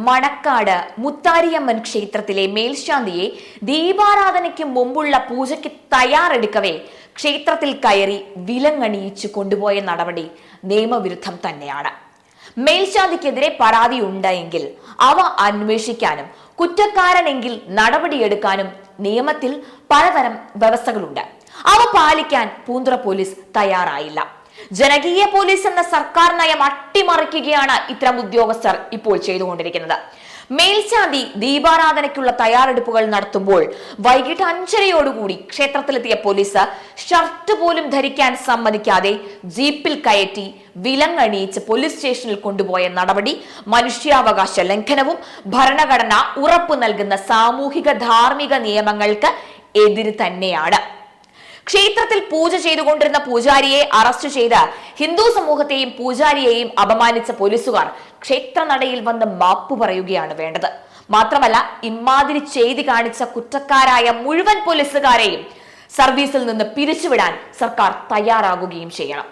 മണക്കാട് മുത്താരിയമ്മൻ ക്ഷേത്രത്തിലെ മേൽശാന്തിയെ ദീപാരാധനയ്ക്ക് മുമ്പുള്ള പൂജയ്ക്ക് തയ്യാറെടുക്കവേ ക്ഷേത്രത്തിൽ കയറി വിലങ്ങണിയിച്ചു കൊണ്ടുപോയ നടപടി നിയമവിരുദ്ധം തന്നെയാണ്. മേൽശാന്തിക്കെതിരെ പരാതി ഉണ്ടായെങ്കിൽ അവ അന്വേഷിക്കാനും കുറ്റക്കാരനെങ്കിൽ നടപടിയെടുക്കാനും നിയമത്തിൽ പലതരം വ്യവസ്ഥകളുണ്ട്. അവ പാലിക്കാൻ പൂന്തുറ പോലീസ് തയ്യാറായില്ല. ജനകീയ പോലീസ് എന്ന സർക്കാർ നയം അട്ടിമറിക്കുകയാണ് ഇത്തരം ഉദ്യോഗസ്ഥർ ഇപ്പോൾ ചെയ്തുകൊണ്ടിരിക്കുന്നത്. മേൽശാന്തി ദീപാരാധനയ്ക്കുള്ള തയ്യാറെടുപ്പുകൾ നടത്തുമ്പോൾ വൈകിട്ട് 5:30 ക്ഷേത്രത്തിലെത്തിയ പോലീസ് ഷർട്ട് പോലും ധരിക്കാൻ സമ്മതിക്കാതെ ജീപ്പിൽ കയറ്റി വിലങ്ങണിയിച്ച് പോലീസ് സ്റ്റേഷനിൽ കൊണ്ടുപോയ നടപടി മനുഷ്യാവകാശ ലംഘനവും ഭരണഘടന ഉറപ്പു നൽകുന്ന സാമൂഹിക ധാർമ്മിക നിയമങ്ങൾക്ക് എതിര് തന്നെയാണ്. ക്ഷേത്രത്തിൽ പൂജ ചെയ്തുകൊണ്ടിരുന്ന പൂജാരിയെ അറസ്റ്റ് ചെയ്ത് ഹിന്ദു സമൂഹത്തെയും പൂജാരിയെയും അപമാനിച്ച പോലീസുകാർ ക്ഷേത്രനടയിൽ വന്ന് മാപ്പു പറയുകയാണ് വേണ്ടത്. മാത്രമല്ല, ഇമാതിരി ചെയ്തി കാണിച്ച കുറ്റക്കാരായ മുഴുവൻ പോലീസുകാരെയും സർവീസിൽ നിന്ന് പിരിച്ചുവിടാൻ സർക്കാർ തയ്യാറാകുകയും ചെയ്യണം.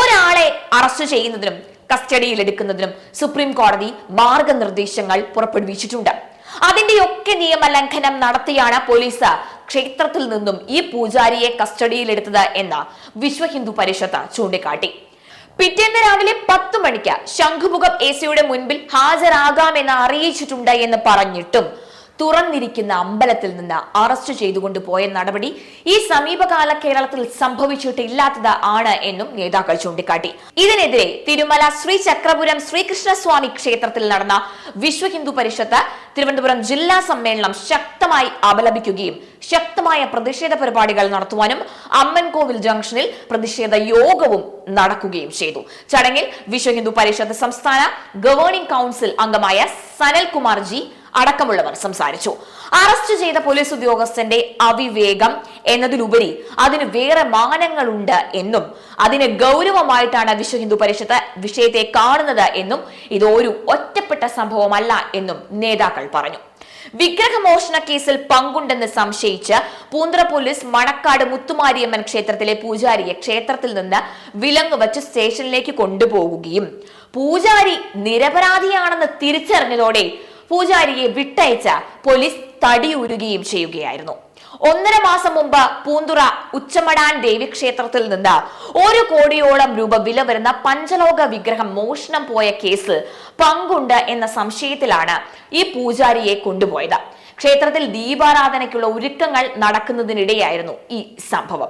ഒരാളെ അറസ്റ്റ് ചെയ്യുന്നതിനും കസ്റ്റഡിയിൽ എടുക്കുന്നതിനും സുപ്രീം കോടതി മാർഗനിർദ്ദേശങ്ങൾ പുറപ്പെടുവിച്ചിട്ടുണ്ട്. അതിന്റെയൊക്കെ നിയമലംഘനം നടത്തിയാണ് പോലീസ് ക്ഷേത്രത്തിൽ നിന്നും ഈ പൂജാരിയെ കസ്റ്റഡിയിലെടുത്തത് എന്ന് വിശ്വ ഹിന്ദു പരിഷത്ത് ചൂണ്ടിക്കാട്ടി. പിറ്റേന്ന് രാവിലെ 10 മണിക്ക് ശംഖുമുഖം എസിയുടെ മുൻപിൽ ഹാജരാകാമെന്ന് അറിയിച്ചിട്ടുണ്ട് എന്ന് പറഞ്ഞിട്ടും തുറന്നിരിക്കുന്ന അമ്പലത്തിൽ നിന്ന് അറസ്റ്റ് ചെയ്തുകൊണ്ട് പോയ നടപടി ഈ സമീപകാല കേരളത്തിൽ സംഭവിച്ചിട്ടില്ലാത്തത് ആണ് എന്നും നേതാക്കൾ ചൂണ്ടിക്കാട്ടി. ഇതിനെതിരെ തിരുമല ശ്രീ ചക്രപുരം ശ്രീകൃഷ്ണസ്വാമി ക്ഷേത്രത്തിൽ നടന്ന വിശ്വ ഹിന്ദു പരിഷത്ത് തിരുവനന്തപുരം ജില്ലാ സമ്മേളനം ശക്തമായി അപലപിക്കുകയും ശക്തമായ പ്രതിഷേധ പരിപാടികൾ നടത്തുവാനും അമ്മൻകോവിൽ ജംഗ്ഷനിൽ പ്രതിഷേധ യോഗവും നടക്കുകയും ചെയ്തു. ചടങ്ങിൽ വിശ്വ ഹിന്ദു പരിഷത്ത് സംസ്ഥാന ഗവേണിംഗ് കൗൺസിൽ അംഗമായ സനൽകുമാർജി അടക്കമുള്ളവർ സംസാരിച്ചു. അറസ്റ്റ് ചെയ്ത പോലീസ് ഉദ്യോഗസ്ഥന്റെ അവിവേകം എന്നതിലുപരി അതിന് വേറെ മാനങ്ങളുണ്ട് എന്നും അതിന് ഗൗരവമായിട്ടാണ് വിശ്വ ഹിന്ദു പരിഷത്ത് വിഷയത്തെ കാണുന്നത് എന്നും ഇതൊരു ഒറ്റപ്പെട്ട സംഭവമല്ല എന്നും നേതാക്കൾ പറഞ്ഞു. വിഗ്രഹമോഷണ കേസിൽ പങ്കുണ്ടെന്ന് സംശയിച്ച് പൂന്തുറ പോലീസ് മണക്കാട് മുത്തുമാരിയമ്മൻ ക്ഷേത്രത്തിലെ പൂജാരിയെ ക്ഷേത്രത്തിൽ നിന്ന് വിലങ്ങ് വച്ച് സ്റ്റേഷനിലേക്ക് കൊണ്ടുപോകുകയും പൂജാരി നിരപരാധിയാണെന്ന് തിരിച്ചറിഞ്ഞതോടെ പൂജാരിയെ വിട്ടയച്ച പോലീസ് തടിയൂരുകയും ചെയ്യുകയായിരുന്നു. 1.5 മാസം മുമ്പ് പൂന്തുറ ഉച്ചമടാൻ ദേവി ക്ഷേത്രത്തിൽ നിന്ന് 1 കോടിയോളം രൂപ വില വരുന്ന പഞ്ചലോക വിഗ്രഹം മോഷണം പോയ കേസിൽ പങ്കുണ്ട് എന്ന സംശയത്തിലാണ് ഈ പൂജാരിയെ കൊണ്ടുപോയത്. ക്ഷേത്രത്തിൽ ദീപാരാധനയ്ക്കുള്ള ഒരുക്കങ്ങൾ നടക്കുന്നതിനിടെയായിരുന്നു ഈ സംഭവം.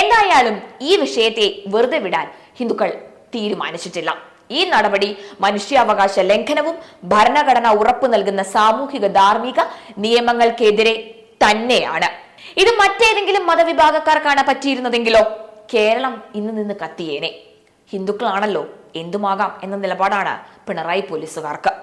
എന്തായാലും ഈ വിഷയത്തെ വെറുതെ വിടാൻ ഹിന്ദുക്കൾ തീരുമാനിച്ചിട്ടില്ല. ഈ നടപടി മനുഷ്യാവകാശ ലംഘനവും ഭരണഘടന ഉറപ്പു നൽകുന്ന സാമൂഹിക ധാർമ്മിക നിയമങ്ങൾക്കെതിരെ തന്നെയാണ്. ഇത് മറ്റേതെങ്കിലും മതവിഭാഗക്കാർക്കാണ് പറ്റിയിരുന്നതെങ്കിലോ കേരളം ഇന്ന് നിന്ന് കത്തിയേനെ. ഹിന്ദുക്കളാണല്ലോ, എന്തുമാകാം എന്ന നിലപാടാണ് പിണറായി പോലീസുകാർക്ക്.